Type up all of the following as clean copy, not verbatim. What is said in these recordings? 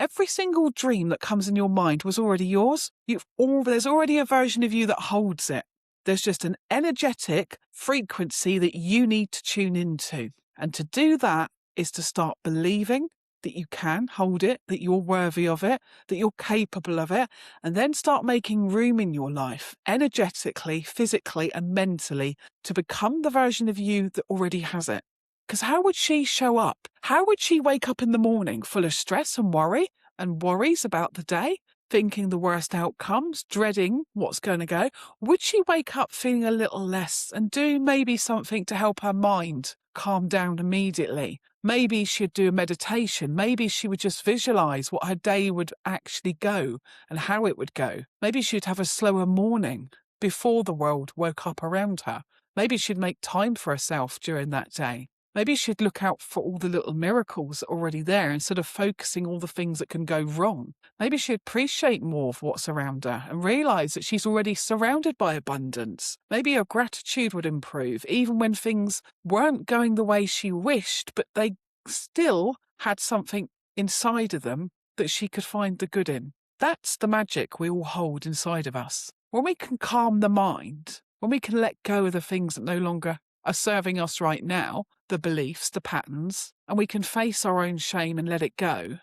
Every single dream that comes in your mind was already yours. There's already a version of you that holds it. There's just an energetic frequency that you need to tune into. And to do that is to start believing that you can hold it, that you're worthy of it, that you're capable of it, and then start making room in your life, energetically, physically, and mentally, to become the version of you that already has it. Because how would she show up? How would she wake up in the morning full of stress and worry and worries about the day, thinking the worst outcomes, dreading what's going to go? Would she wake up feeling a little less and do maybe something to help her mind calm down immediately? Maybe she'd do a meditation. Maybe she would just visualize what her day would actually go and how it would go. Maybe she'd have a slower morning before the world woke up around her. Maybe she'd make time for herself during that day. Maybe she'd look out for all the little miracles already there instead of focusing all the things that can go wrong. Maybe she'd appreciate more of what's around her and realize that she's already surrounded by abundance. Maybe her gratitude would improve even when things weren't going the way she wished, but they still had something inside of them that she could find the good in. That's the magic we all hold inside of us. When we can calm the mind, when we can let go of the things that no longer are serving us right now, the beliefs, the patterns, and we can face our own shame and let it go,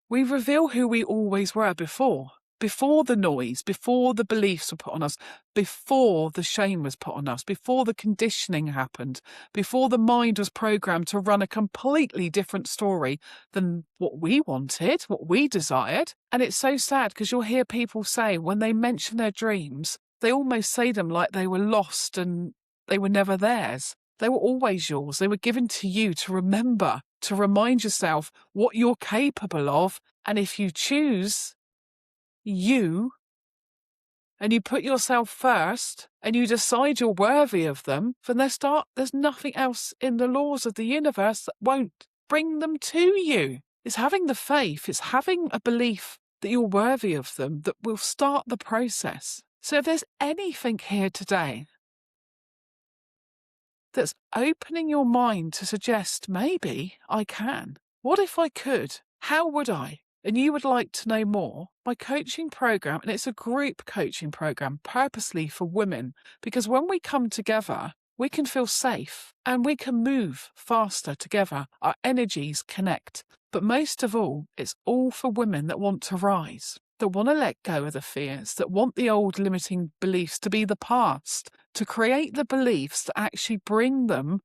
we reveal who we always were before the noise, before the beliefs were put on us, before the shame was put on us, before the conditioning happened, before the mind was programmed to run a completely different story than what we wanted, what we desired. And it's so sad because you'll hear people say when they mention their dreams, they almost say them like they were lost and they were never theirs. They were always yours. They were given to you to remember, to remind yourself what you're capable of. And if you choose you and you put yourself first and you decide you're worthy of them, then there's nothing else in the laws of the universe that won't bring them to you. It's having the faith, it's having a belief that you're worthy of them that will start the process. So if there's anything here today that's opening your mind to suggest maybe I can. What if I could? How would I? And you would like to know more, my coaching program, and it's a group coaching program purposely for women, because when we come together, we can feel safe and we can move faster together. Our energies connect. But most of all, it's all for women that want to rise, that want to let go of the fears, that want the old limiting beliefs to be the past, to create the beliefs that actually bring them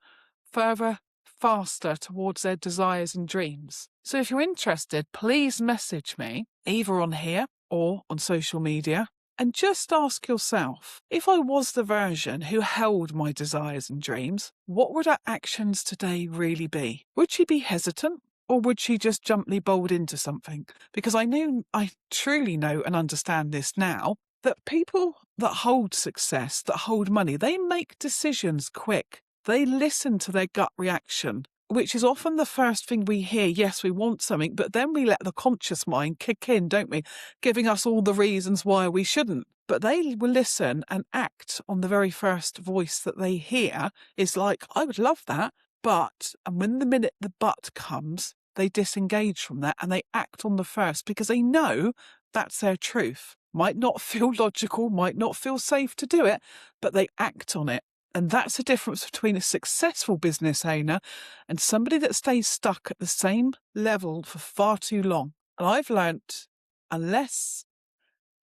further, faster towards their desires and dreams. So if you're interested, please message me either on here or on social media and just ask yourself, if I was the version who held my desires and dreams, what would her actions today really be? Would she be hesitant? Or would she just jumply bold into something? Because I truly know and understand this now, that people that hold success, that hold money, they make decisions quick. They listen to their gut reaction, which is often the first thing we hear. Yes, we want something, but then we let the conscious mind kick in, don't we? Giving us all the reasons why we shouldn't. But they will listen and act on the very first voice that they hear is like, I would love that, but, and when the minute the but comes, they disengage from that and they act on the first because they know that's their truth. Might not feel logical, might not feel safe to do it, but they act on it. And that's the difference between a successful business owner and somebody that stays stuck at the same level for far too long. And I've learnt, unless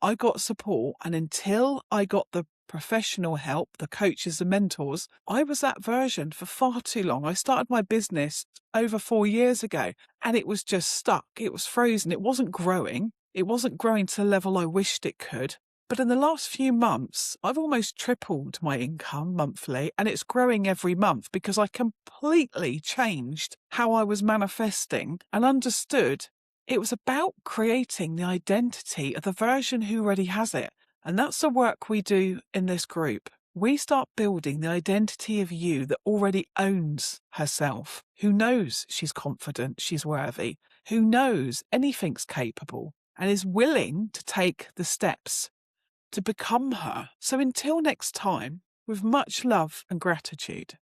I got support and until I got the professional help, the coaches, the mentors, I was that version for far too long. I started my business over 4 years ago and it was just stuck. It was frozen. It wasn't growing. It wasn't growing to the level I wished it could. But in the last few months, I've almost tripled my income monthly and it's growing every month because I completely changed how I was manifesting and understood it was about creating the identity of the version who already has it. And that's the work we do in this group. We start building the identity of you that already owns herself, who knows she's confident, she's worthy, who knows anything's capable and is willing to take the steps to become her. So until next time, with much love and gratitude.